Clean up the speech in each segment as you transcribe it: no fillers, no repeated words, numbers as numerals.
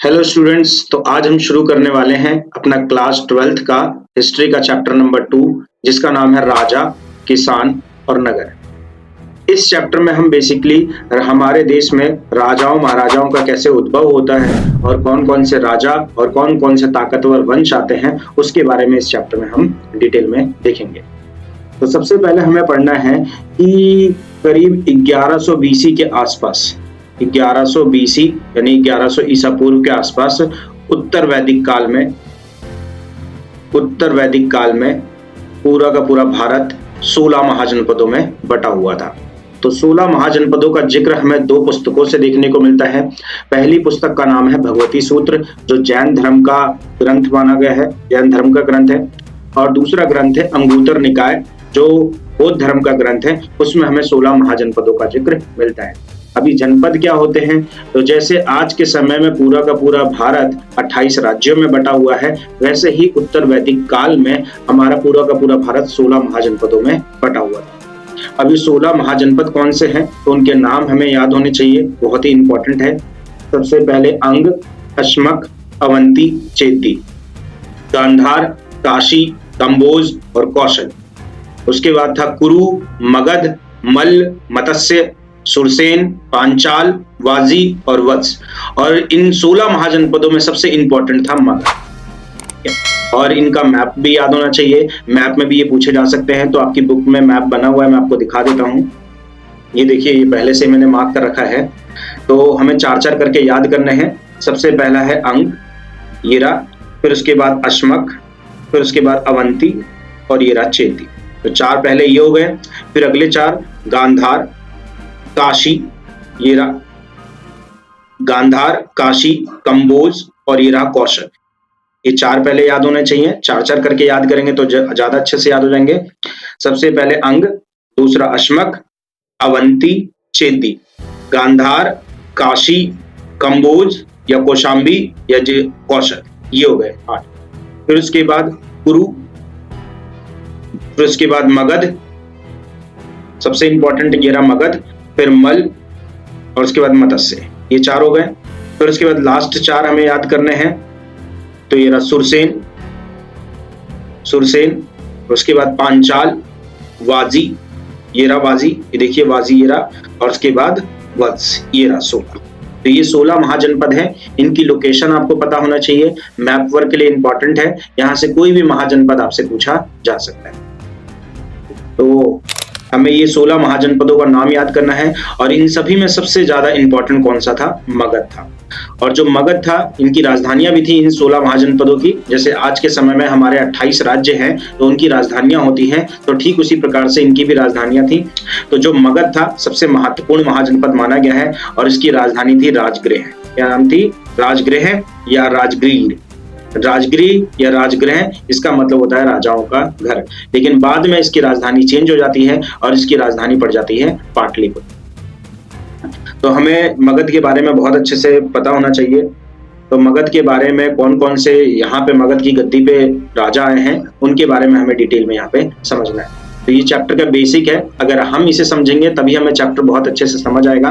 Hello students. तो आज हम शुरू करने वाले हैं अपना क्लास 12th का हिस्ट्री का चैप्टर नंबर 2, जिसका नाम है राजा, किसान और नगर। इस चैप्टर में हम बेसिकली हमारे देश में राजाओं महाराजाओं का कैसे उद्भव होता है और कौन कौन से राजा और कौन कौन से ताकतवर वंश आते हैं उसके बारे में इस चैप्टर में हम डिटेल में देखेंगे। तो सबसे पहले हमें पढ़ना है कि करीब 1100 बीसी के आसपास, 1100 बीसी यानी 1100 ईसा पूर्व के आसपास उत्तर वैदिक काल में पूरा का पूरा भारत 16 महाजनपदों में बटा हुआ था। तो 16 महाजनपदों का जिक्र हमें दो पुस्तकों से देखने को मिलता है। पहली पुस्तक का नाम है भगवती सूत्र, जो जैन धर्म का ग्रंथ माना गया है, जैन धर्म का ग्रंथ है। और दूसरा ग्रंथ है अंगुतर निकाय, जो बौद्ध धर्म का ग्रंथ है। उसमें हमें 16 महाजनपदों का जिक्र मिलता है। अभी जनपद क्या होते हैं? तो जैसे आज के समय में पूरा का पूरा भारत 28 राज्यों में बटा हुआ है, वैसे ही उत्तर वैदिक काल में हमारा पूरा का पूरा भारत 16 महाजनपदों में बटा हुआ था। अब ये 16 महाजनपद कौन से हैं? तो उनके नाम हमें याद होने चाहिए, बहुत ही इंपॉर्टेंट है। सबसे पहले अंग, अश्मक, अवंती, चेती, गांधार, काशी, कंबोज और कौशल। उसके बाद था कुरु, मगध, मल्ल, मत्स्य, सुरसेन, पांचाल, वाजी और वत्स। और इन 16 महाजनपदों में सबसे इंपॉर्टेंट था मगध। और इनका मैप भी याद होना चाहिए, मैप में भी ये पूछे जा सकते हैं। तो आपकी बुक में मैप बना हुआ है, मैं आपको दिखा देता हूँ। ये देखिए, ये पहले से मैंने मार्क कर रखा है। तो हमें चार चार करके याद करने हैं। सबसे पहला है अंग, ये रहा, फिर उसके बाद अश्मक, फिर उसके बाद अवंती और ये रहा चेती। तो चार पहले ये हो गए। फिर अगले चार गांधार, काशी, ये रहा गांधार, काशी, कंबोज और ये रहा कौशल। ये चार पहले याद होने चाहिए। चार चार करके याद करेंगे तो ज्यादा अच्छे से याद हो जाएंगे। सबसे पहले अंग, दूसरा अश्मक, अवंती, चेती, गांधार, काशी, कंबोज या कौशाम्बी या कौशल, ये हो गए 8। फिर उसके बाद कुरु, फिर उसके बाद मगध, सबसे इंपॉर्टेंट ये रहा मगध, फिर मल और उसके बाद मत्स्य, ये चार हो गए। फिर उसके बाद लास्ट चार हमें याद करने हैं। तो ये रहा सुरसेन, उसके बाद पांचाल, वाजी, ये रहा वाजी, ये देखिए वाजी, ये रहा, और उसके बाद वत्स, ये रहा 16। तो ये 16 महाजनपद है। इनकी लोकेशन आपको पता होना चाहिए, मैप वर्क के लिए इंपॉर्टेंट है। यहाँ से कोई भी महाजनपद आपसे पूछा जा सकता है। तो हमें ये 16 महाजनपदों का नाम याद करना है। और इन सभी में सबसे ज्यादा इंपॉर्टेंट कौन सा था? मगध था। और जो मगध था, इनकी राजधानियां भी थी इन 16 महाजनपदों की। जैसे आज के समय में हमारे 28 राज्य हैं तो उनकी राजधानियां होती हैं, तो ठीक उसी प्रकार से इनकी भी राजधानियां थी। तो जो मगध था, सबसे महत्वपूर्ण महाजनपद माना गया है और इसकी राजधानी थी राजगृह। क्या नाम थी? राजगृह या राजगृह। राजगृह या राजगृह, इसका मतलब होता है राजाओं का घर। लेकिन बाद में इसकी राजधानी चेंज हो जाती है और इसकी राजधानी पड़ जाती है पाटलिपुत्र। तो हमें मगध के बारे में बहुत अच्छे से पता होना चाहिए। तो मगध के बारे में कौन कौन से यहाँ पे मगध की गद्दी पे राजा आए हैं, उनके बारे में हमें डिटेल में यहाँ पे समझना है। तो ये चैप्टर का बेसिक है, अगर हम इसे समझेंगे तभी हमें चैप्टर बहुत अच्छे से समझ आएगा।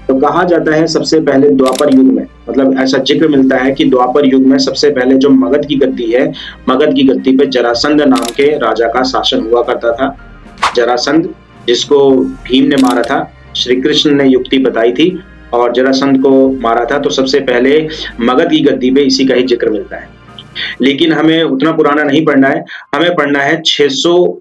तो कहा जाता है सबसे पहले द्वापर युग में, मतलब ऐसा जिक्र मिलता है कि द्वापर युग में सबसे पहले जो मगध की गद्दी है, मगध की गद्दी पे जरासंध नाम के राजा का शासन हुआ करता था। जरासंध, जिसको भीम ने मारा था, श्री कृष्ण ने युक्ति बताई थी और जरासंध को मारा था। तो सबसे पहले मगध की गद्दी पे इसी का ही जिक्र मिलता है। लेकिन हमें उतना पुराना नहीं पढ़ना है, हमें पढ़ना है 600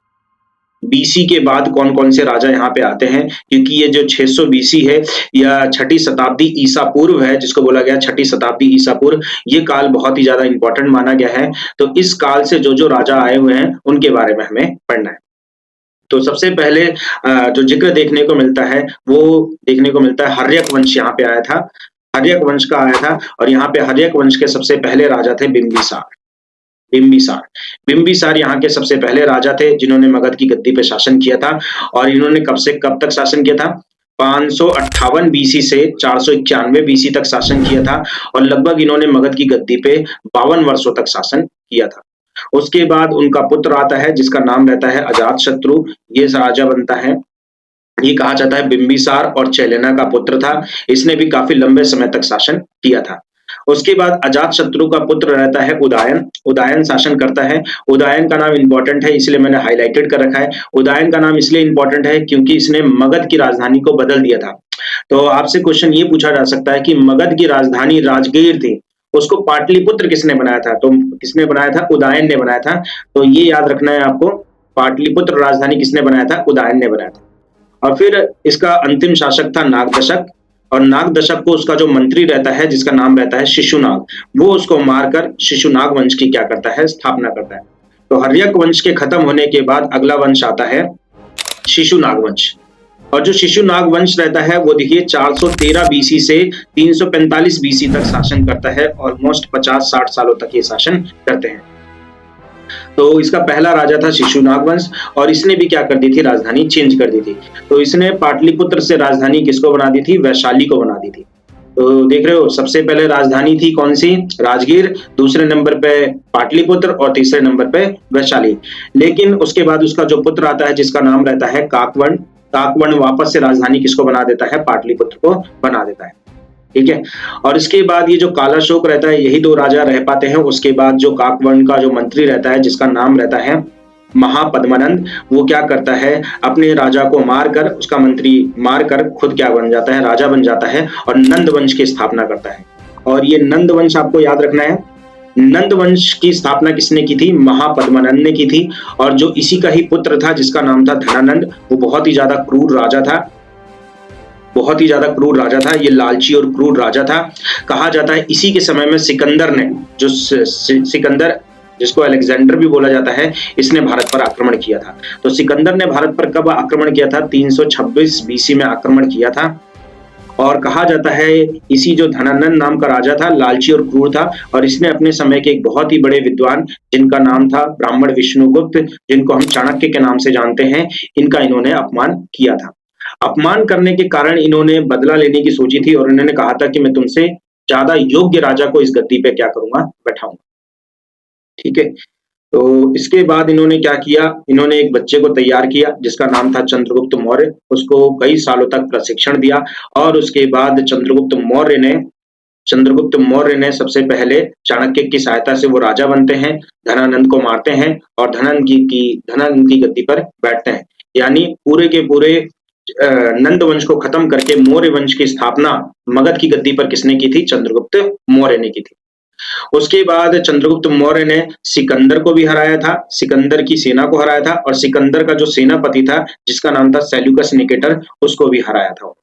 बीसी के बाद कौन कौन से राजा यहाँ पे आते हैं। क्योंकि ये जो 600 बीसी है या 6ठी शताब्दी ईसा पूर्व है, जिसको बोला गया 6ठी शताब्दी ईसा पूर्व, ये काल बहुत ही ज्यादा इंपॉर्टेंट माना गया है। तो इस काल से जो जो राजा आए हुए हैं उनके बारे में हमें पढ़ना है। तो सबसे पहले जो जिक्र देखने को मिलता है वो देखने को मिलता है हर्यक वंश यहाँ पे आया था। हर्यक वंश का आया था और यहाँ पे हर्यक वंश के सबसे पहले राजा थे बिंबिसार यहाँ के सबसे पहले राजा थे जिन्होंने मगध की गद्दी पे शासन किया था। और इन्होंने कब से कब तक शासन किया था? 558 बीसी से 491 बीसी तक शासन किया था और लगभग इन्होंने मगध की गद्दी पे 52 वर्षों तक शासन किया था। उसके बाद उनका पुत्र आता है जिसका नाम रहता है अजातशत्रु, ये राजा बनता है। ये कहा जाता है बिंबिसार और चैलेना का पुत्र था। इसने भी काफी लंबे समय तक शासन किया था। उसके बाद अजात शत्रु का पुत्र रहता है उदयन। उदयन शासन करता है। उदयन का नाम इंपॉर्टेंट है, इसलिए मैंने हाईलाइटेड कर रखा है। उदयन का नाम इसलिए इंपॉर्टेंट है क्योंकि इसने मगध की राजधानी को बदल दिया था। तो आपसे क्वेश्चन ये पूछा जा सकता है कि मगध की राजधानी राजगीर थी, उसको पाटलिपुत्र किसने बनाया था? तो किसने बनाया था? उदयन ने बनाया था। तो ये याद रखना है आपको, पाटलिपुत्र राजधानी किसने बनाया था? उदयन ने बनाया था। और फिर इसका अंतिम शासक था नागदशक, और नागदशक को उसका जो मंत्री रहता है जिसका नाम रहता है शिशुनाग, वो उसको मारकर शिशुनाग वंश की क्या करता है? स्थापना करता है। तो हर्यक वंश के खत्म होने के बाद अगला वंश आता है शिशुनाग वंश। और जो शिशुनाग वंश रहता है वो देखिए 413 बीसी से 345 बीसी तक शासन करता है। ऑलमोस्ट 50-60 सालों तक ये शासन करते हैं। तो इसका पहला राजा था शिशुनाग वंश, और इसने भी क्या कर दी थी? राजधानी चेंज कर दी थी। तो इसने पाटलिपुत्र से राजधानी किसको बना दी थी? वैशाली को बना दी थी। तो देख रहे हो, सबसे पहले राजधानी थी कौन सी? राजगीर, दूसरे नंबर पे पाटलिपुत्र, और तीसरे नंबर पे वैशाली। लेकिन उसके बाद उसका जो पुत्र आता है जिसका नाम रहता है काकवर्ण, काकवर्ण वापस से राजधानी किसको बना देता है? पाटलिपुत्र को बना देता है। ठीक है। और इसके बाद ये जो कालाशोक रहता है, यही दो राजा रह पाते हैं। उसके बाद जो काकवर्ण का जो मंत्री रहता है जिसका नाम रहता है महापद्मानंद, वो क्या करता है? अपने राजा को मारकर, उसका मंत्री मारकर खुद क्या बन जाता है? राजा बन जाता है, और नंद वंश की स्थापना करता है। और ये नंद वंश आपको याद रखना है, नंद वंश की स्थापना किसने की थी? महापद्मानंद ने की थी। और जो इसी का ही पुत्र था जिसका नाम था धनानंद, वो बहुत ही ज्यादा क्रूर राजा था, बहुत ही ज्यादा क्रूर राजा था। ये लालची और क्रूर राजा था। कहा जाता है इसी के समय में सिकंदर ने, जो सिकंदर जिसको अलेक्जेंडर भी बोला जाता है, इसने भारत पर आक्रमण किया था। तो सिकंदर ने भारत पर कब आक्रमण किया था? 326 बीसी में आक्रमण किया था। और कहा जाता है इसी जो धनानंद नाम का राजा था, लालची और क्रूर था, और इसने अपने समय के एक बहुत ही बड़े विद्वान जिनका नाम था ब्राह्मण विष्णुगुप्त, जिनको हम चाणक्य के नाम से जानते हैं, इनका इन्होंने अपमान किया था। अपमान करने के कारण इन्होंने बदला लेने की सोची थी, और इन्होंने कहा था कि मैं तुमसे ज्यादा योग्य राजा को इस गद्दी पे क्या करूंगा? बैठाऊंगा। ठीक है। तो इसके बाद इन्होंने क्या किया? इन्होंने एक बच्चे को तैयार किया जिसका नाम था चंद्रगुप्त मौर्य। उसको कई सालों तक प्रशिक्षण दिया, और उसके बाद चंद्रगुप्त मौर्य ने सबसे पहले चाणक्य की सहायता से वो राजा बनते हैं, धनानंद को मारते हैं, और धनानंद की गद्दी पर बैठते हैं। यानी पूरे के पूरे नंद वंश को खत्म करके मौर्य वंश की स्थापना मगध की गद्दी पर किसने की थी? चंद्रगुप्त मौर्य ने की थी। उसके बाद चंद्रगुप्त मौर्य ने सिकंदर को भी हराया था, सिकंदर की सेना को हराया था, और सिकंदर का जो सेनापति था जिसका नाम था सेल्यूकस निकेटर, उसको भी हराया था।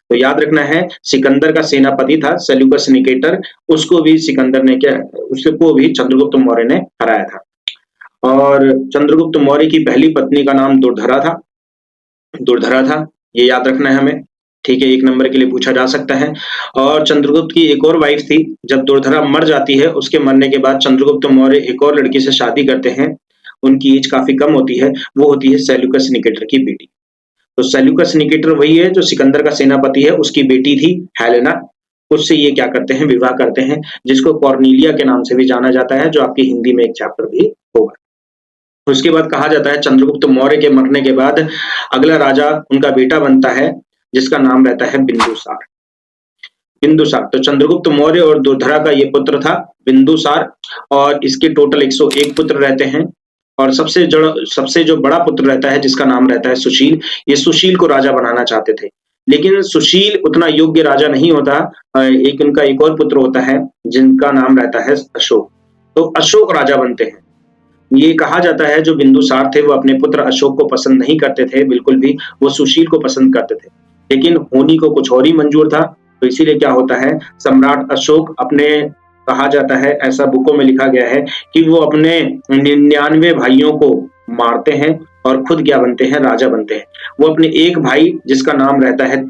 तो याद रखना है, सिकंदर का सेनापति था सेल्यूकस निकेटर, उसको भी चंद्रगुप्त मौर्य ने हराया था। और चंद्रगुप्त मौर्य की पहली पत्नी का नाम दुर्धरा था, ये याद रखना है हमें। ठीक है, 1 नंबर के लिए पूछा जा सकता है। और चंद्रगुप्त की एक और वाइफ थी। जब दुर्धरा मर जाती है, उसके मरने के बाद चंद्रगुप्त मौर्य एक और लड़की से शादी करते हैं। उनकी एज काफी कम होती है, वो होती है सेल्यूकस निकेटर की बेटी। तो सेल्यूकस निकेटर वही है जो सिकंदर का सेनापति है, उसकी बेटी थी हेलेना। उससे ये क्या करते हैं? विवाह करते हैं, जिसको कॉर्नेलिया के नाम से भी जाना जाता है, जो आपकी हिंदी में एक चैप्टर भी होगा। उसके बाद कहा जाता है चंद्रगुप्त मौर्य के मरने के बाद अगला राजा उनका बेटा बनता है, जिसका नाम रहता है बिंदुसार। तो चंद्रगुप्त मौर्य और दुर्धरा का ये पुत्र था बिंदुसार, और इसके टोटल 101 पुत्र रहते हैं। और सबसे जो बड़ा पुत्र रहता है जिसका नाम रहता है सुशील, ये सुशील को राजा बनाना चाहते थे, लेकिन सुशील उतना योग्य राजा नहीं होता। एक उनका एक और पुत्र होता है जिनका नाम रहता है अशोक। तो अशोक राजा बनते हैं। ये कहा जाता है जो बिंदुसार थे वो अपने पुत्र अशोक को पसंद नहीं करते थे बिल्कुल भी, वो सुशील को पसंद करते थे, लेकिन होनी को कुछ और ही मंजूर था। तो इसीलिए क्या होता है, सम्राट अशोक अपने, कहा जाता है, ऐसा बुकों में लिखा गया है कि वो अपने 99 भाइयों को मारते हैं और खुद क्या बनते हैं? राजा बनते हैं। वो अपने एक भाई जिसका नाम रहता है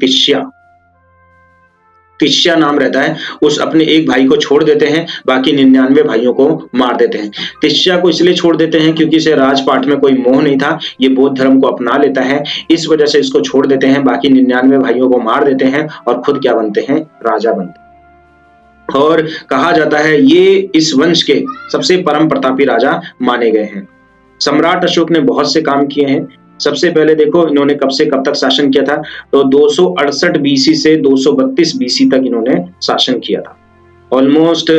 तिष्या नाम रहता है, उस अपने एक भाई को छोड़ देते हैं, बाकी 99 भाइयों को मार देते हैं। तिष्या को इसलिए छोड़ देते हैं क्योंकि इसे राजपाट में कोई मोह नहीं था, ये बौद्ध धर्म को अपना लेता है, इस वजह से इसको छोड़ देते हैं, बाकी 99 भाइयों को मार देते हैं और खुद क्या बनते हैं? राजा बनते हैं। और कहा जाता है ये इस वंश के सबसे परम प्रतापी राजा माने गए हैं। सम्राट अशोक ने बहुत से काम किए हैं। सबसे पहले देखो इन्होंने कब से कब तक शासन किया था, तो 268 बीसी से 232 बीसी तक इन्होंने शासन किया था। ऑलमोस्ट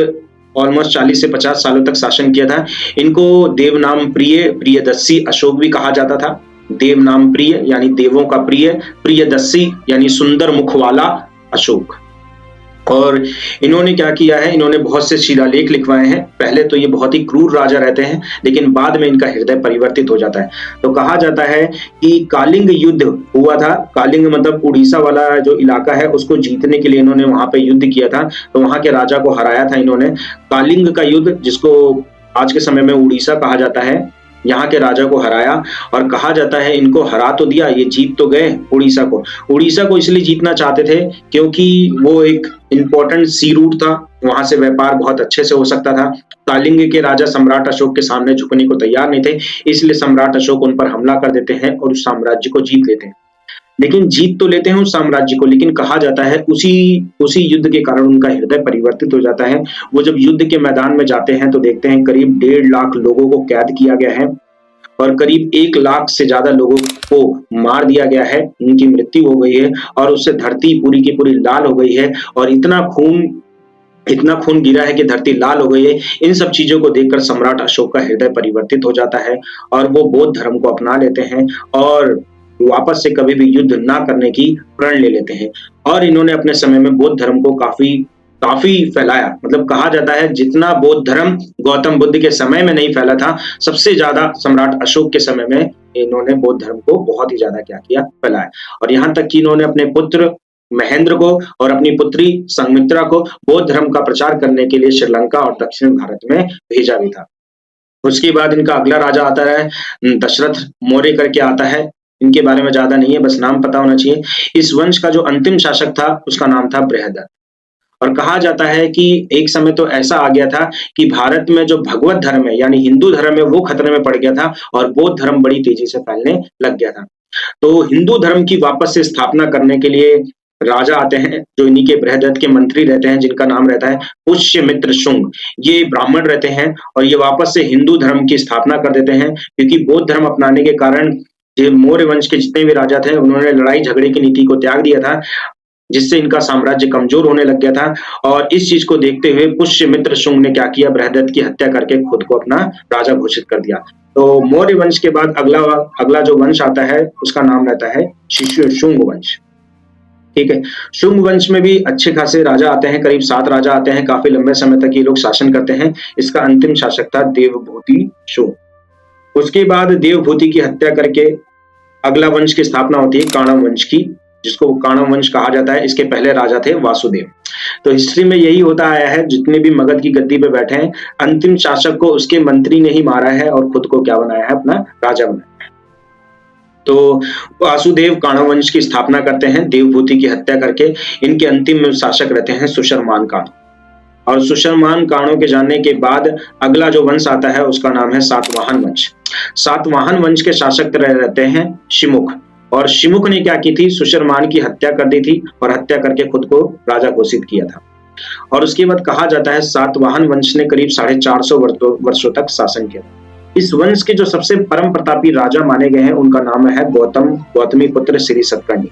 ऑलमोस्ट 40 से 50 सालों तक शासन किया था। इनको देवनाम प्रिय, प्रियदर्शी अशोक भी कहा जाता था। देवनाम प्रिय यानी देवों का प्रिय, प्रियदर्शी यानी सुंदर मुख वाला अशोक। और इन्होंने क्या किया है, इन्होंने बहुत से शिलालेख लिखवाए हैं। पहले तो ये बहुत ही क्रूर राजा रहते हैं, लेकिन बाद में इनका हृदय परिवर्तित हो जाता है। तो कहा जाता है कि कालिंग युद्ध हुआ था। कालिंग मतलब उड़ीसा वाला जो इलाका है, उसको जीतने के लिए इन्होंने वहां पे युद्ध किया था। तो वहां के राजा को हराया था इन्होंने। कालिंग का युद्ध, जिसको आज के समय में उड़ीसा कहा जाता है, यहाँ के राजा को हराया। और कहा जाता है इनको हरा तो दिया, ये जीत तो गए उड़ीसा को। उड़ीसा को इसलिए जीतना चाहते थे क्योंकि वो एक इंपॉर्टेंट सी रूट था, वहां से व्यापार बहुत अच्छे से हो सकता था। कालिंग के राजा सम्राट अशोक के सामने झुकने को तैयार नहीं थे, इसलिए सम्राट अशोक उन पर हमला कर देते हैं और उस साम्राज्य को जीत लेते हैं। लेकिन जीत तो लेते हैं उस साम्राज्य को, लेकिन कहा जाता है उसी युद्ध के कारण उनका हृदय परिवर्तित हो जाता है। वो जब युद्ध के मैदान में जाते हैं तो देखते हैं करीब 1.5 लाख लोगों को कैद किया गया है और करीब 1 लाख से ज्यादा लोगों को मार दिया गया है, उनकी मृत्यु हो गई है और उससे धरती पूरी की पूरी लाल हो गई है और इतना खून गिरा है कि धरती लाल हो गई है। इन सब चीजों को देखकर सम्राट अशोक का हृदय परिवर्तित हो जाता है और वो बौद्ध धर्म को अपना लेते हैं और वापस से कभी भी युद्ध ना करने की प्रण ले लेते हैं। और इन्होंने अपने समय में बौद्ध धर्म को काफी फैलाया। मतलब कहा जाता है जितना बौद्ध धर्म गौतम बुद्ध के समय में नहीं फैला था, सबसे ज्यादा सम्राट अशोक के समय में इन्होंने बौद्ध धर्म को बहुत ही ज्यादा क्या किया, फैलाया। और यहाँ तक कि इन्होंने अपने पुत्र महेंद्र को और अपनी पुत्री संघमित्रा को बौद्ध धर्म का प्रचार करने के लिए श्रीलंका और दक्षिण भारत में भेजा भी था। उसके बाद इनका अगला राजा आता है दशरथ मौर्य करके आता है। इनके बारे में ज्यादा नहीं है, बस नाम पता होना चाहिए। इस वंश का जो अंतिम शासक था उसका नाम था बृहदत्त। और कहा जाता है कि एक समय तो ऐसा आ गया था कि भारत में जो भगवत धर्म है यानी हिंदू धर्म है वो खतरे में पड़ गया था और बौद्ध धर्म बड़ी तेजी से फैलने लग गया था। तो हिंदू धर्म की वापस से स्थापना करने के लिए राजा आते हैं जो इन्हीं के बृहदत्त के मंत्री रहते हैं, जिनका नाम रहता है पुष्यमित्र शुंग। ये ब्राह्मण रहते हैं और ये वापस से हिंदू धर्म की स्थापना कर देते हैं, क्योंकि बौद्ध धर्म अपनाने के कारण ये मौर्य वंश के जितने भी राजा थे उन्होंने लड़ाई झगड़े की नीति को त्याग दिया था, जिससे इनका साम्राज्य कमजोर होने लग गया था। और इस चीज को देखते हुए पुष्यमित्र शुंग ने क्या किया, बृहदत्त की हत्या करके खुद को अपना राजा घोषित कर दिया। तो मौर्य वंश के बाद अगला जो वंश आता है उसका नाम रहता है शुंग वंश। ठीक है, शुंग वंश में भी अच्छे खासे राजा आते हैं, करीब 7 राजा आते हैं। काफी लंबे समय तक ये लोग शासन करते हैं। इसका अंतिम शासक था देवभूति शुंग। उसके बाद देवभूति की हत्या करके अगला वंश की स्थापना होती है काणव वंश की, जिसको काणव वंश कहा जाता है। इसके पहले राजा थे वासुदेव। तो हिस्ट्री में यही होता आया है, जितने भी मगध की गद्दी पे बैठे हैं, अंतिम शासक को उसके मंत्री ने ही मारा है और खुद को क्या बनाया है, अपना राजा बनाया है। तो वासुदेव काणव वंश की स्थापना करते हैं देवभूति की हत्या करके। इनके अंतिम शासक रहते हैं सुशर्मान काणव। और सुशर्मान काणों के जाने के बाद अगला जो वंश आता है उसका नाम है सातवाहन वंश। सातवाहन वंश के शासक रहते हैं शिमुख। और शिमुख ने क्या की थी, सुशर्मान की हत्या कर दी थी और हत्या करके खुद को राजा घोषित किया था। और उसके बाद कहा जाता है सातवाहन वंश ने करीब 450 वर्षों तक शासन किया। इस वंश के जो सबसे परम प्रतापी राजा माने गए हैं उनका नाम है गौतमी पुत्र श्री सतकर्णी।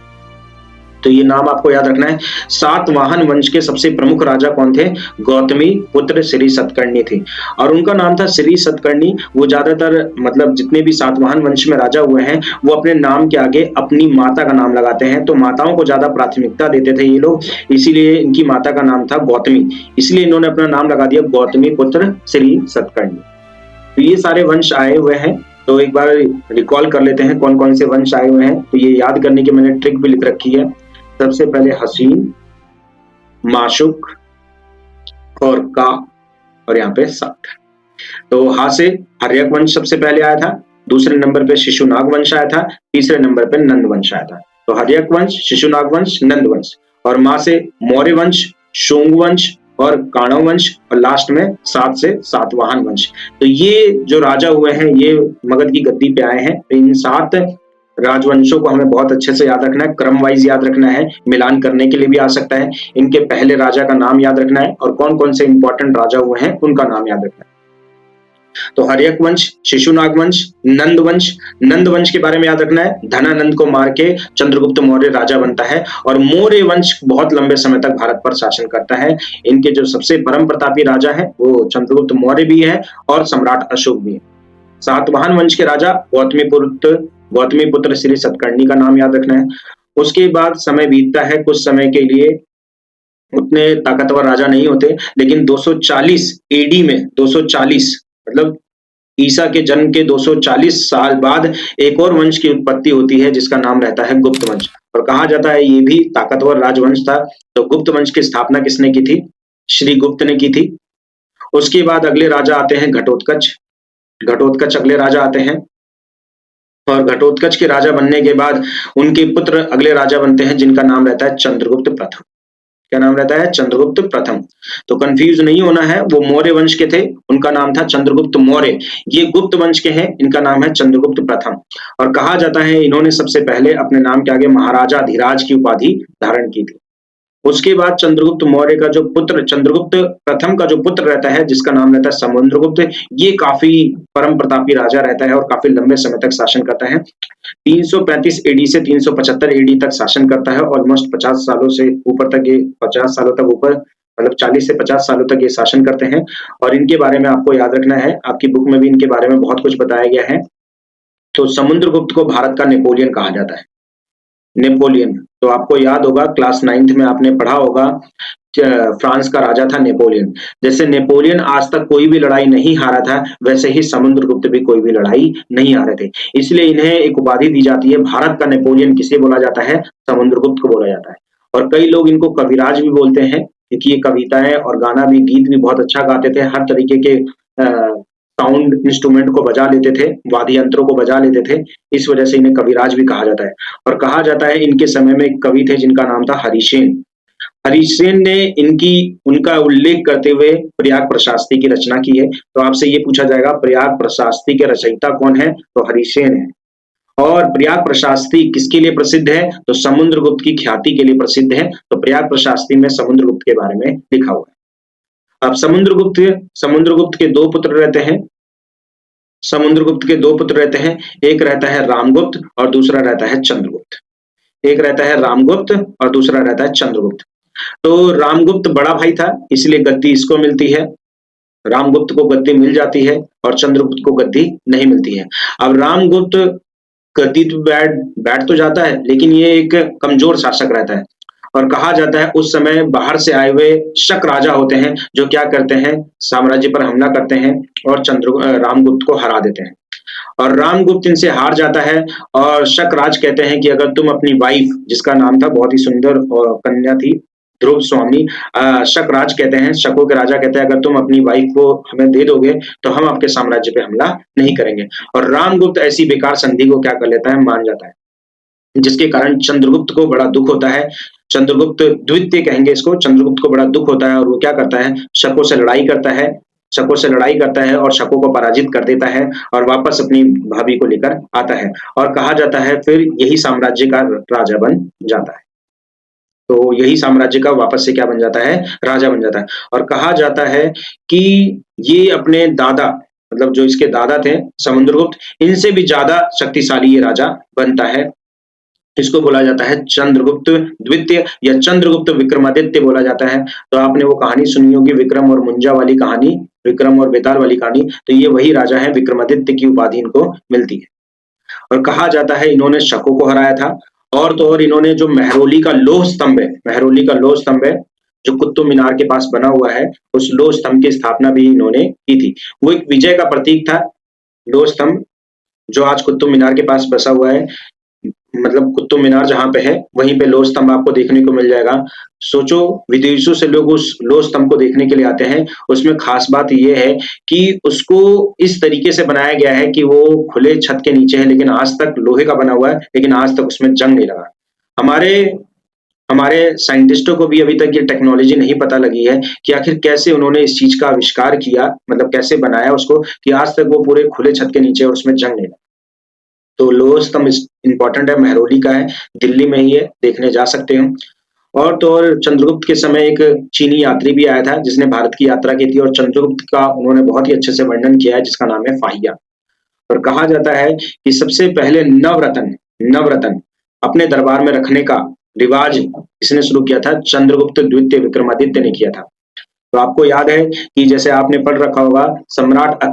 तो ये नाम आपको याद रखना है। सातवाहन वंश के सबसे प्रमुख राजा कौन थे, गौतमी पुत्र श्री सतकर्णी थे। और उनका नाम था श्री सतकर्णी। वो ज्यादातर मतलब जितने भी सातवाहन वंश में राजा हुए हैं वो अपने नाम के आगे अपनी माता का नाम लगाते हैं। तो माताओं को ज्यादा प्राथमिकता देते थे ये लोग, इसीलिए इनकी माता का नाम था गौतमी, इसलिए इन्होंने अपना नाम लगा दिया गौतमी पुत्र श्री सतकर्णी। तो ये सारे वंश आए हुए हैं। तो एक बार रिकॉल कर लेते हैं कौन कौन से वंश आए हुए हैं। तो ये याद करने की मैंने ट्रिक भी लिख रखी है। सबसे पहले हसीन, माशुक और का, और यहाँ पे सात। तो हा से हर्यक वंश सबसे पहले आया था, दूसरे नंबर पे शिशुनाग वंश आया था, तीसरे नंबर पे नंद वंश आया था। तो हर्यक वंश, शिशुनाग वंश, नंद वंश। और माँ से मौर्य वंश, शुंग वंश और काणव वंश, और लास्ट में 7 से सातवाहन वंश। तो ये जो राजा हुए हैं ये मगध की गद्दी पे आए हैं। तो इन 7 राजवंशों को हमें बहुत अच्छे से याद रखना है, क्रम वाइज याद रखना है, मिलान करने के लिए भी आ सकता है। इनके पहले राजा का नाम याद रखना है और कौन कौन से इंपॉर्टेंट राजा हुए हैं उनका नाम याद रखना है। तो हर्यक वंश, शिशुनाग वंश, नंद वंश। नंद वंश के बारे में याद रखना है, धनानंद को मार के चंद्रगुप्त मौर्य राजा बनता है और मौर्य वंश बहुत लंबे समय तक भारत पर शासन करता है। इनके जो सबसे परम प्रतापी राजा है वो चंद्रगुप्त मौर्य भी है और सम्राट अशोक भी है। सातवाहन वंश के राजा गौतमीपुत्र श्री सतकर्णी का नाम याद रखना है। उसके बाद समय बीतता है, कुछ समय के लिए उतने ताकतवर राजा नहीं होते, लेकिन 240 एडी में 240 मतलब ईसा के जन्म के 240 साल बाद एक और वंश की उत्पत्ति होती है जिसका नाम रहता है गुप्त वंश, और कहा जाता है ये भी ताकतवर राजवंश था। तो गुप्त वंश की स्थापना किसने की थी? श्री गुप्त ने की थी। उसके बाद अगले राजा आते हैं घटोत्कच। घटोत्कच अगले राजा आते हैं और घटोत्कच के राजा बनने के बाद उनके पुत्र अगले राजा बनते हैं जिनका नाम रहता है चंद्रगुप्त प्रथम। क्या नाम रहता है? चंद्रगुप्त प्रथम। तो कंफ्यूज नहीं होना है, वो मौर्य वंश के थे, उनका नाम था चंद्रगुप्त मौर्य। ये गुप्त वंश के हैं, इनका नाम है चंद्रगुप्त प्रथम। और कहा जाता है इन्होंने सबसे पहले अपने नाम के आगे महाराजा धीराज की उपाधि धारण की थी। उसके बाद चंद्रगुप्त मौर्य का जो पुत्र, चंद्रगुप्त प्रथम का जो पुत्र रहता है जिसका नाम रहता है समुद्रगुप्त, ये काफी परम प्रतापी राजा रहता है और काफी लंबे समय तक शासन करता है। 335 एडी से 375 एडी तक शासन करता है। ऑलमोस्ट 50 सालों से ऊपर तक ये 50 सालों तक ऊपर मतलब 40 से 50 सालों तक ये शासन करते हैं। और इनके बारे में आपको याद रखना है, आपकी बुक में भी इनके बारे में बहुत कुछ बताया गया है। तो समुद्रगुप्त को भारत का नेपोलियन कहा जाता है। नेपोलियन, तो आपको याद होगा क्लास 9th में आपने पढ़ा होगा, फ्रांस का राजा था नेपोलियन। जैसे नेपोलियन आज तक कोई भी लड़ाई नहीं हारा था, वैसे ही समुद्रगुप्त भी कोई भी लड़ाई नहीं हारे थे। इसलिए इन्हें एक उपाधि दी जाती है, भारत का नेपोलियन किसे बोला जाता है? समुद्रगुप्त को बोला जाता है। और कई लोग इनको कविराज भी बोलते हैं क्योंकि ये कविताएं और गाना भी, गीत भी बहुत अच्छा गाते थे। हर तरीके के साउंड इंस्ट्रूमेंट को बजा लेते थे, वाद्य यंत्रों को बजा लेते थे, इस वजह से इन्हें कविराज भी कहा जाता है। और कहा जाता है इनके समय में एक कवि थे जिनका नाम था हरिसेन। हरिसेन ने उनका उल्लेख करते हुए प्रयाग प्रशास्ति की रचना की है। तो आपसे ये पूछा जाएगा प्रयाग प्रशास्ति के रचयिता कौन है? तो हरिसेन है। और प्रयाग प्रशास्ति किसके लिए प्रसिद्ध है? तो समुद्रगुप्त की ख्याति के लिए प्रसिद्ध है। तो प्रयाग प्रशास्ति में समुद्रगुप्त के बारे में लिखा हुआ है। अब समुद्रगुप्त के दो पुत्र रहते हैं। समुद्रगुप्त के दो पुत्र रहते हैं, एक रहता है रामगुप्त और दूसरा रहता है चंद्रगुप्त। एक रहता है रामगुप्त और दूसरा रहता है चंद्रगुप्त। तो रामगुप्त बड़ा भाई था, इसलिए गद्दी इसको मिलती है। रामगुप्त को गद्दी मिल जाती है और चंद्रगुप्त को गद्दी नहीं मिलती है। अब रामगुप्त गद्दी तो बैठ तो जाता है, लेकिन ये एक कमजोर शासक रहता है। और कहा जाता है उस समय बाहर से आए हुए शक राजा होते हैं जो क्या करते हैं, साम्राज्य पर हमला करते हैं और रामगुप्त को हरा देते हैं। और रामगुप्त इनसे हार जाता है और शक राज कहते हैं कि अगर तुम अपनी वाइफ, जिसका नाम था, बहुत ही सुंदर और कन्या थी, ध्रुव स्वामी, शक राज कहते हैं, शकों के राजा कहते हैं, अगर तुम अपनी वाइफ को हमें दे दोगे तो हम आपके साम्राज्य पे हमला नहीं करेंगे। और रामगुप्त ऐसी बेकार संधि को क्या कर लेता है, मान जाता है, जिसके कारण चंद्रगुप्त को बड़ा दुख होता है। चंद्रगुप्त द्वितीय कहेंगे इसको। चंद्रगुप्त को बड़ा दुख होता है और वो क्या करता है, शकों से लड़ाई करता है और शकों को पराजित कर देता है और वापस अपनी भाभी को लेकर आता है। और कहा जाता है फिर यही साम्राज्य का राजा बन जाता है। तो यही साम्राज्य का वापस से क्या बन जाता है, राजा बन जाता है। और कहा जाता है कि ये अपने दादा, मतलब जो इसके दादा थे समुद्रगुप्त, इनसे भी ज्यादा शक्तिशाली ये राजा बनता है। इसको बोला जाता है चंद्रगुप्त द्वितीय या चंद्रगुप्त विक्रमादित्य बोला जाता है। तो आपने वो कहानी सुनी होगी, विक्रम और मुंजा वाली कहानी, विक्रम और बेताल वाली कहानी। तो ये वही राजा है, विक्रमादित्य की उपाधि इनको मिलती है। और कहा जाता है इन्होंने शकों को हराया था। और तो और इन्होंने जो मेहरौली का लौह स्तंभ है जो कुतुब मीनार के पास बना हुआ है, उस लौह स्तंभ की स्थापना भी इन्होंने की थी। वो एक विजय का प्रतीक था। लौह स्तंभ जो आज कुतुब मीनार के पास बसा हुआ है, मतलब कुतुब मीनार जहां पे है वहीं पे लौह स्तंभ आपको देखने को मिल जाएगा। सोचो, विदेशों से लोग उस लौह स्तंभ को देखने के लिए आते हैं। उसमें खास बात यह है कि उसको इस तरीके से बनाया गया है कि वो खुले छत के नीचे है, लेकिन आज तक लोहे का बना हुआ है, लेकिन आज तक उसमें जंग नहीं लगा। हमारे साइंटिस्टों को भी अभी तक ये टेक्नोलॉजी नहीं पता लगी है कि आखिर कैसे उन्होंने इस चीज का आविष्कार किया, मतलब कैसे बनाया उसको कि आज तक वो पूरे खुले छत के नीचे और उसमें जंग नहीं लगा। तो लौह स्तंभ इंपॉर्टेंट है, मेहरौली का है, दिल्ली में ही है, देखने जा सकते हो। और तो और चंद्रगुप्त के समय एक चीनी यात्री भी आया था जिसने भारत की यात्रा की थी, और चंद्रगुप्त का उन्होंने बहुत ही अच्छे से वर्णन किया है जिसका नाम है फाहिया। और कहा जाता है कि सबसे पहले नवरत्न नवरत्न अपने दरबार में रखने का रिवाज इसने शुरू किया था, चंद्रगुप्त द्वितीय विक्रमादित्य ने किया था। तो आपको याद है कि जैसे आपने पढ़ रखा होगा, सम्राट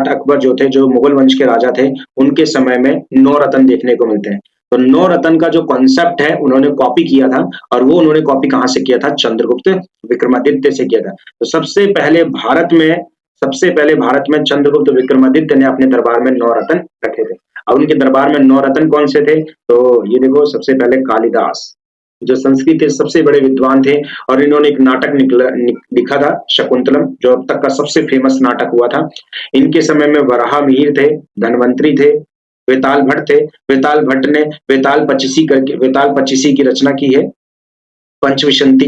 अकबर जो थे, जो मुगल वंश के राजा थे, उनके समय में नौ रत्न देखने को मिलते हैं। तो नौ रत्न का जो कॉन्सेप्ट है उन्होंने कॉपी किया था, और वो उन्होंने कॉपी कहाँ से किया था? चंद्रगुप्त विक्रमादित्य से किया था। तो सबसे पहले भारत में चंद्रगुप्त विक्रमादित्य ने अपने दरबार में नौ रत्न रखे थे। अब उनके दरबार में नौ रत्न कौन से थे? तो ये देखो, सबसे पहले कालिदास, जो संस्कृत के सबसे बड़े विद्वान थे, और इन्होंने एक नाटक लिखा था शकुंतलम, जो अब तक का सबसे फेमस नाटक हुआ था। इनके समय में वराह मिहिर थे, धनवंतरी थे, वेताल भट्ट थे। वेताल पचीसी की रचना की है, वेताल पंचविंशति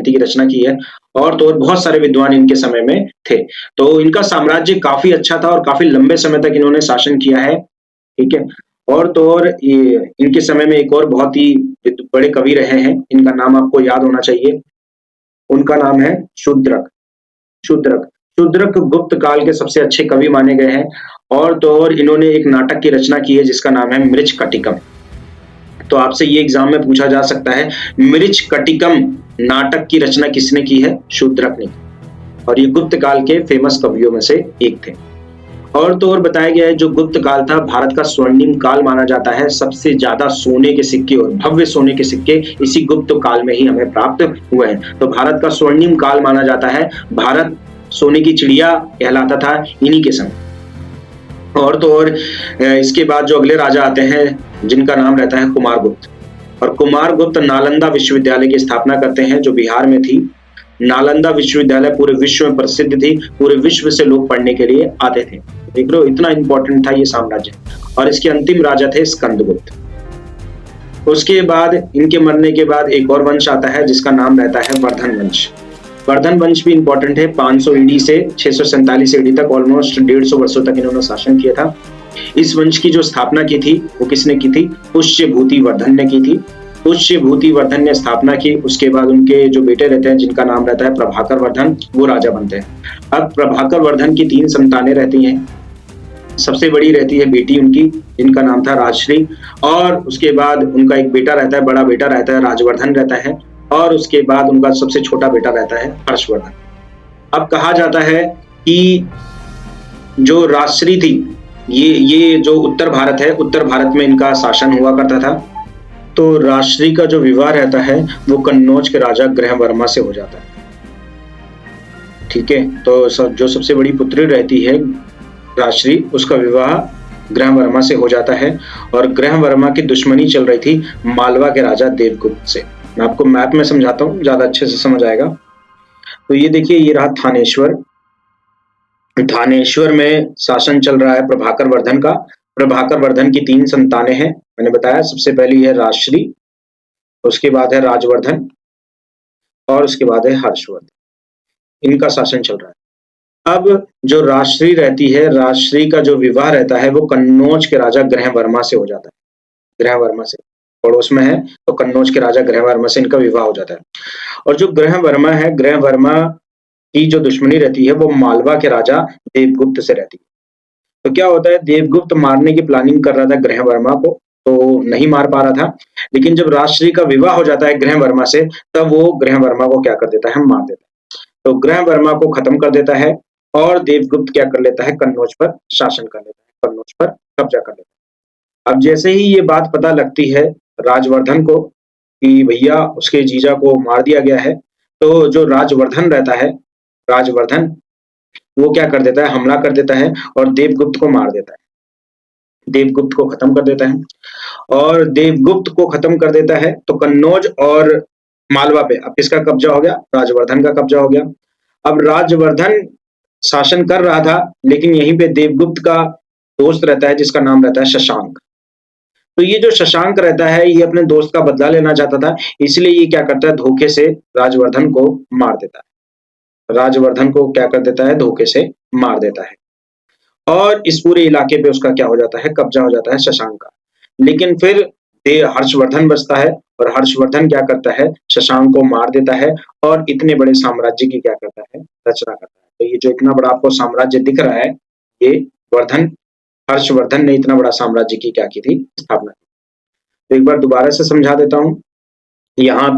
की रचना की है। और तो और बहुत सारे विद्वान इनके समय में थे। तो इनका साम्राज्य काफी अच्छा था और काफी लंबे समय तक इन्होंने शासन किया है। ठीक है। और तो और ये इनके समय में एक और बहुत ही बड़े कवि रहे हैं, इनका नाम आपको याद होना चाहिए। उनका नाम है शूद्रक। शूद्रक शूद्रक गुप्त काल के सबसे अच्छे कवि माने गए हैं। और तो और इन्होंने एक नाटक की रचना की है जिसका नाम है मृच कटिकम। तो आपसे ये एग्जाम में पूछा जा सकता है, मृच कटिकम नाटक की रचना किसने की है? शूद्रक ने। और ये गुप्त काल के फेमस कवियों में से एक थे। और तो और बताया गया है, जो गुप्त काल था भारत का स्वर्णिम काल माना जाता है। सबसे ज्यादा सोने के सिक्के और भव्य सोने के सिक्के इसी गुप्त काल में ही हमें प्राप्त हुए हैं। तो भारत का स्वर्णिम काल माना जाता है। भारत सोने की चिड़िया कहलाता था इन्हीं के समय। और तो और इसके बाद जो अगले राजा आते हैं जिनका नाम रहता है कुमारगुप्त। और कुमारगुप्त नालंदा विश्वविद्यालय की स्थापना करते हैं जो बिहार में थी। नालंदा विश्वविद्यालय पूरे विश्व में प्रसिद्ध थी, पूरे विश्व से लोग पढ़ने के लिए आते थे। देख लो, इतना इंपॉर्टेंट था ये साम्राज्य। और इसके अंतिम राजा थे स्कंदगुप्त। उसके बाद इनके मरने के बाद एक और वंश आता है जिसका नाम रहता है वर्धन वंश। वर्धन वंश भी इंपॉर्टेंट है। 500 ईडी से 647 ईडी तक ऑलमोस्ट 150 वर्षों तक इन्होंने शासन किया था। इस वंश की जो स्थापना की थी वो किसने की थी? पुष्यभूति वर्धन ने की थी। पुष्यभूति वर्धन ने स्थापना की। उसके बाद उनके जो बेटे रहते हैं जिनका नाम रहता है प्रभाकर वर्धन, वो राजा बनते हैं। अब प्रभाकर वर्धन की 3 संतानें रहती हैं। सबसे बड़ी रहती है बेटी उनकी जिनका नाम था राजश्री, और उसके बाद उनका एक बेटा रहता है, बड़ा बेटा रहता है राजवर्धन रहता है, और उसके बाद उनका सबसे छोटा बेटा रहता है हर्षवर्धन। अब कहा जाता है कि जो राजश्री थी, ये जो उत्तर भारत है, उत्तर भारत में इनका शासन हुआ करता था। तो राजश्री का जो विवाह रहता है वो कन्नौज के राजा ग्रहवर्मा से हो जाता है। ठीक है। तो जो सबसे बड़ी पुत्री रहती है राजश्री, उसका विवाह ग्रहवर्मा से हो जाता है। और ग्रहवर्मा की दुश्मनी चल रही थी मालवा के राजा देवगुप्त से। मैं आपको मैप में समझाता हूँ, ज्यादा अच्छे से समझ आएगा। तो ये देखिए, ये रहा थानेश्वर। थानेश्वर में शासन चल रहा है प्रभाकर वर्धन का। प्रभाकर वर्धन की 3 संतानें हैं, मैंने बताया। सबसे पहली है राजश्री, उसके बाद है राजवर्धन, और उसके बाद है हर्षवर्धन। इनका शासन चल रहा है। अब जो राजश्री रहती है, राजश्री का जो विवाह रहता है वो कन्नौज के राजा ग्रहवर्मा से हो जाता है। ग्रहवर्मा से, पड़ोस में है, तो कन्नौज के राजा ग्रहवर्मा से इनका विवाह हो जाता है। और जो ग्रहवर्मा है, ग्रहवर्मा की जो दुश्मनी रहती है वो मालवा के राजा देवगुप्त से रहती है। तो क्या होता है, देवगुप्त मारने की प्लानिंग कर रहा था ग्रहवर्मा को, तो नहीं मार पा रहा था। लेकिन जब राजश्री का विवाह हो जाता है ग्रहवर्मा से, तब वो ग्रहवर्मा को क्या कर देता है? मार देता है। तो ग्रहवर्मा को खत्म कर देता है, और देवगुप्त क्या कर लेता है? कन्नौज पर शासन कर लेता है, कन्नौज पर कब्जा कर लेता है। अब जैसे ही ये बात पता लगती है राजवर्धन को कि भैया उसके जीजा को मार दिया गया है, तो जो राजवर्धन रहता है, राजवर्धन, वो क्या कर देता है? हमला कर देता है और देवगुप्त को मार देता है। देवगुप्त को खत्म कर देता है। और देवगुप्त को खत्म कर देता है तो कन्नौज और मालवा पे अब किसका कब्जा हो गया? राजवर्धन का कब्जा हो गया। अब राजवर्धन शासन कर रहा था, लेकिन यहीं पे देवगुप्त का दोस्त रहता है जिसका नाम रहता है शशांक। तो ये जो शशांक रहता है, ये अपने दोस्त का बदला लेना चाहता था, इसलिए ये क्या करता है? धोखे से राजवर्धन को मार देता है। राजवर्धन को क्या कर देता है? धोखे से मार देता है। और इस पूरे इलाके पे उसका क्या हो जाता है? कब्जा हो जाता है शशांक का। लेकिन फिर हर्षवर्धन बचता है, और हर्षवर्धन क्या करता है, शशांक को मार देता है और इतने बड़े साम्राज्य की क्या करता है, रचना करता है। तो ये जो इतना बड़ा आपको साम्राज्य दिख रहा है, ये वर्धन हर्षवर्धन ने इतना बड़ा साम्राज्य की क्या की थी, स्थापना की। तो एक बार दोबारा से समझा देता हूँ। यहाँ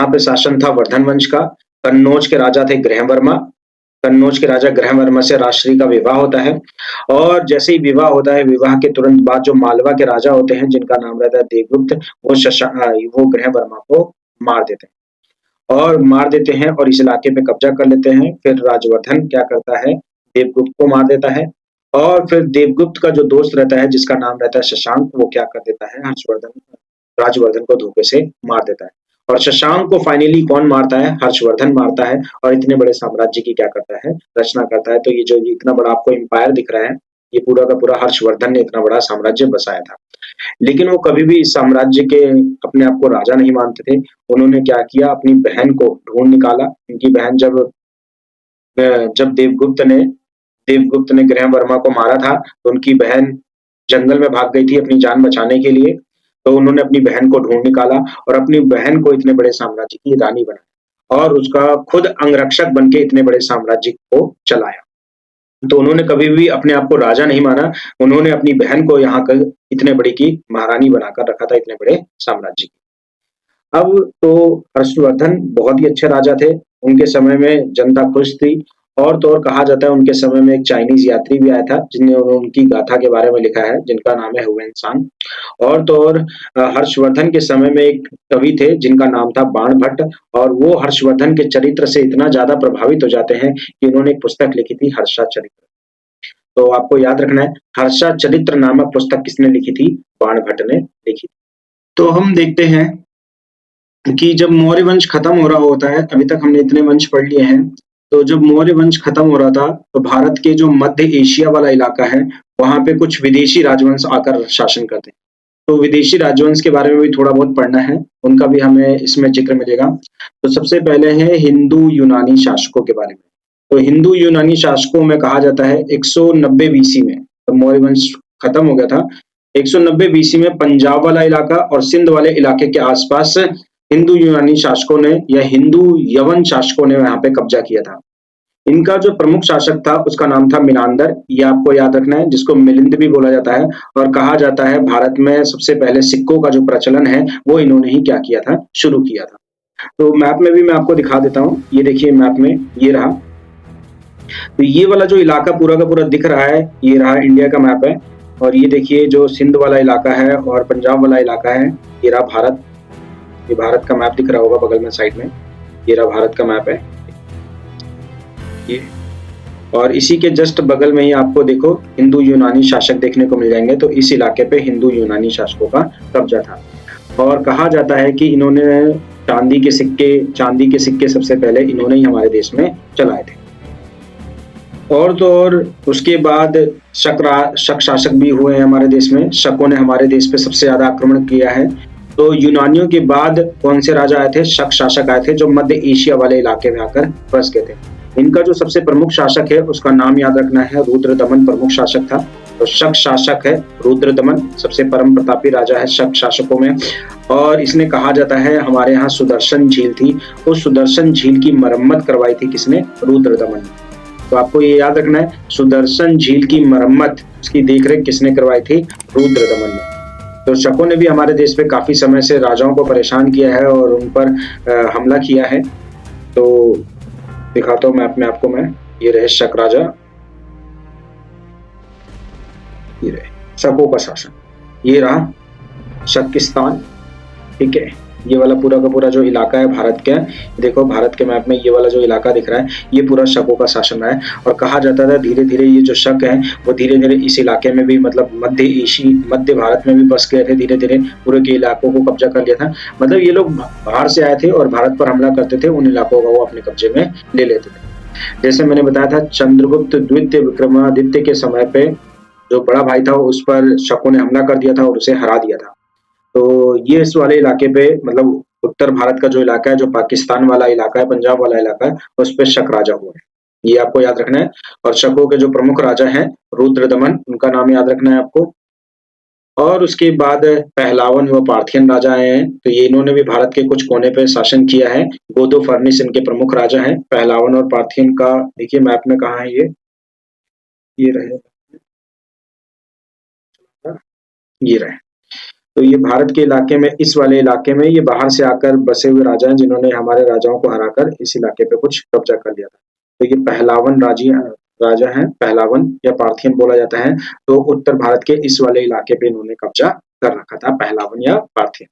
पे शासन था वर्धन वंश का। कन्नौज के राजा थे ग्रहवर्मा। कन्नौज के राजा ग्रहवर्मा से राजश्री का विवाह होता है और जैसे ही विवाह होता है, विवाह के तुरंत बाद जो मालवा के राजा होते हैं जिनका नाम रहता है देवगुप्त, वो ग्रहवर्मा को मार देते हैं और इस इलाके पे कब्जा कर लेते हैं। फिर राजवर्धन क्या करता है, देवगुप्त को मार देता है और फिर देवगुप्त का जो दोस्त रहता है जिसका नाम रहता है शशांक, वो क्या कर देता है, राजवर्धन को धोखे से मार देता है। और शशांक को फाइनली कौन मारता है, हर्षवर्धन मारता है और इतने बड़े साम्राज्य की क्या करता है, रचना करता है। तो ये जो इतना बड़ा आपको एम्पायर दिख रहा है, ये पूरा का पूरा हर्षवर्धन ने इतना बड़ा साम्राज्य बसाया था। लेकिन वो कभी भी इस साम्राज्य के अपने आप को राजा नहीं मानते थे। उन्होंने क्या किया, अपनी बहन को ढूंढ निकाला। उनकी बहन जब देवगुप्त ने ग्रहवर्मा को मारा था, तो उनकी बहन जंगल में भाग गई थी अपनी जान बचाने के लिए। तो उन्होंने अपनी बहन को ढूंढ निकाला और अपनी बहन को इतने बड़े साम्राज्य की रानी बनाया और उसका खुद अंगरक्षक बन के इतने बड़े साम्राज्य को चलाया। तो उन्होंने कभी भी अपने आप को राजा नहीं माना। उन्होंने अपनी बहन को यहाँ कर इतने बड़ी की महारानी बनाकर रखा था, इतने बड़े साम्राज्य की। अब तो हर्षवर्धन बहुत ही अच्छे राजा थे। उनके समय में जनता खुश थी और तो और कहा जाता है उनके समय में एक चाइनीज यात्री भी आया था जिनने उनकी गाथा के बारे में लिखा है, जिनका नाम है हुएन सांग। और तो और हर्षवर्धन के समय में एक कवि थे जिनका नाम था बाणभट्ट और वो हर्षवर्धन के चरित्र से इतना ज्यादा प्रभावित हो जाते हैं कि उन्होंने एक पुस्तक लिखी थी, हर्षा चरित्र। तो आपको याद रखना है, हर्षा चरित्र नामक पुस्तक किसने लिखी थी, बाणभट्ट ने लिखी। तो हम देखते हैं कि जब मौर्य वंश खत्म हो रहा होता है, अभी तक हमने इतने वंश पढ़ लिए हैं। तो जब मौर्य वंश खत्म हो रहा था, तो भारत के जो मध्य एशिया वाला इलाका है, वहां पे कुछ विदेशी राजवंश आकर शासन करते हैं। तो विदेशी राजवंश के बारे में भी थोड़ा बहुत पढ़ना है, उनका भी हमें इसमें जिक्र मिलेगा। तो सबसे पहले है हिंदू यूनानी शासकों के बारे में। तो हिंदू यूनानी शासकों में कहा जाता है 190 बीसी में, तो मौर्य वंश खत्म हो गया था। 190 बीसी में पंजाब वाला इलाका और सिंध वाले इलाके के आसपास हिंदू यूनानी शासकों ने या हिंदू यवन शासकों ने यहाँ पे कब्जा किया था। इनका जो प्रमुख शासक था उसका नाम था मिनांदर, ये आपको याद रखना है, जिसको मिलिंद भी बोला जाता है। और कहा जाता है भारत में सबसे पहले सिक्कों का जो प्रचलन है वो इन्होंने ही क्या किया था, शुरू किया था। तो मैप में भी मैं आपको दिखा देता हूँ, ये देखिए मैप में ये रहा। तो ये वाला जो इलाका पूरा का पूरा दिख रहा है, ये रहा इंडिया का मैप है। और ये देखिए जो सिंध वाला इलाका है और पंजाब वाला इलाका है, ये रहा भारत। ये भारत का मैप दिख रहा होगा बगल में साइड में, ये रहा भारत का मैप है ये। और इसी के जस्ट बगल में ही आपको देखो हिंदू यूनानी शासक देखने को मिल जाएंगे। तो इस इलाके पे हिंदू यूनानी शासकों का कब्जा था और कहा जाता है कि इन्होंने चांदी के सिक्के सबसे पहले इन्होंने ही हमारे देश में चलाए थे। और तो और उसके बाद शक शासक भी हुए हैं हमारे देश में। शकों ने हमारे देश पे सबसे ज्यादा आक्रमण किया है। तो यूनानियों के बाद कौन से राजा आए थे, शक शासक आए थे, जो मध्य एशिया वाले इलाके में आकर बस गए थे। इनका जो सबसे प्रमुख शासक है उसका नाम याद रखना है, रुद्रदमन प्रमुख शासक था। तो शक शासक है रुद्रदमन, सबसे परम प्रतापी राजा है शक शासकों में। और इसने कहा जाता है हमारे यहाँ सुदर्शन झील थी, उस सुदर्शन झील की मरम्मत करवाई थी किसने, रुद्रदमन ने। तो आपको ये याद रखना है, सुदर्शन झील की मरम्मत, उसकी देखरेख किसने करवाई थी, रुद्रदमन ने। तो शकों ने भी हमारे देश पे काफी समय से राजाओं को परेशान किया है और उन पर हमला किया है। तो दिखाता हूँ मैप में आपको मैं, ये रहे शक राजा, ये रहे शकों का शासन, ये रहा शकिस्तान, ठीक है। ये वाला पूरा का पूरा जो इलाका है भारत का, देखो भारत के मैप में ये वाला जो इलाका दिख रहा है, ये पूरा शकों का शासन रहा है। और कहा जाता था धीरे धीरे ये जो शक है वो धीरे धीरे इस इलाके में भी, मतलब मध्य भारत में भी बस गए थे, धीरे धीरे पूरे के इलाकों को कब्जा कर लिया था। मतलब ये लोग बाहर से आए थे और भारत पर हमला करते थे, उन इलाकों का वो अपने कब्जे में ले लेते थे। जैसे मैंने बताया था चंद्रगुप्त द्वितीय विक्रमादित्य के समय पे जो बड़ा भाई था उस पर शकों ने हमला कर दिया था और उसे हरा दिया था। तो ये इस वाले इलाके पे, मतलब उत्तर भारत का जो इलाका है, जो पाकिस्तान वाला इलाका है, पंजाब वाला इलाका है, उस पे शक राजा हुए हैं, ये आपको याद रखना है। और शकों के जो प्रमुख राजा हैं रुद्रदमन, उनका नाम याद रखना है आपको। और उसके बाद पहलावन व पार्थियन राजा आए हैं, तो ये इन्होंने भी भारत के कुछ कोने पे शासन किया है। गोदो फर्निस इनके प्रमुख राजा हैं। पहलावन और पार्थियन का देखिए मैप में कहाँ है ये रहे, ये रहे। तो ये भारत के इलाके में, इस वाले इलाके में ये बाहर से आकर बसे हुए राजा हैं जिन्होंने हमारे राजाओं को हराकर इस इलाके पे कुछ कब्जा कर लिया था। तो ये पहलावन राजा हैं, पहलावन या पार्थियन बोला जाता है। तो उत्तर भारत के इस वाले इलाके पे इन्होंने कब्जा कर रखा था, पहलावन या पार्थियन।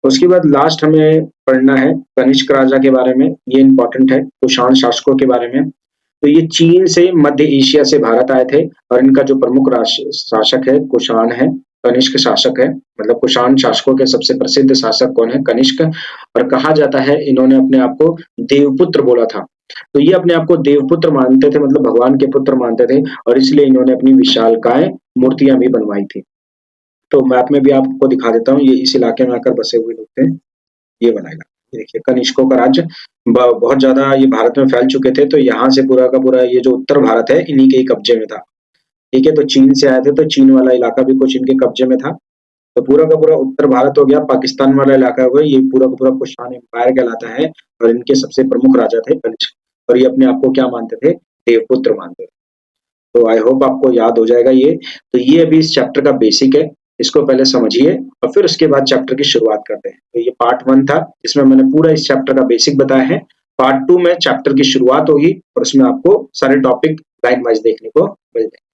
उसके बाद लास्ट हमें पढ़ना है कनिष्क राजा के बारे में, ये इंपॉर्टेंट है, कुषाण शासकों के बारे में। तो ये चीन से मध्य एशिया से भारत आए थे और इनका जो प्रमुख शासक है कुषाण है, कनिष्क शासक है। मतलब कुषाण शासकों के सबसे प्रसिद्ध शासक कौन है? कनिष्क। और कहा जाता है इन्होंने अपने आप को देवपुत्र बोला था। तो ये अपने आप को देवपुत्र मानते थे, मतलब भगवान के पुत्र मानते थे, और इसलिए इन्होंने अपनी विशालकाय मूर्तियां भी बनवाई थी। तो मैप में भी आपको दिखा देता हूँ, ये इस इलाके में आकर बसे हुए लोग थे, ये बनाएगा। ये देखिए कनिष्कों का राज्य बहुत ज्यादा ये भारत में फैल चुके थे, तो यहाँ से पूरा का पूरा ये जो उत्तर भारत है इन्हीं के ही कब्जे में था। ठीक है, तो चीन से आए थे तो चीन वाला इलाका भी कुछ इनके कब्जे में था। तो पूरा का पूरा उत्तर भारत हो गया, पाकिस्तान वाला इलाका हो गया, ये पूरा का पूरा कुषाण एम्पायर कहलाता है। और इनके सबसे प्रमुख राजा थे कनिष्क, और ये अपने आप को क्या मानते थे? देवपुत्र मानते थे। तो आई होप आपको याद हो जाएगा ये। तो ये अभी इस चैप्टर का बेसिक है, इसको पहले समझिए और फिर उसके बाद चैप्टर की शुरुआत करते हैं। तो ये पार्ट 1 था जिसमें मैंने पूरा इस चैप्टर का बेसिक बताया है। पार्ट 2 में चैप्टर की शुरुआत होगी और उसमें आपको सारे टॉपिक लाइन वाइज देखने को मिल जाएंगे।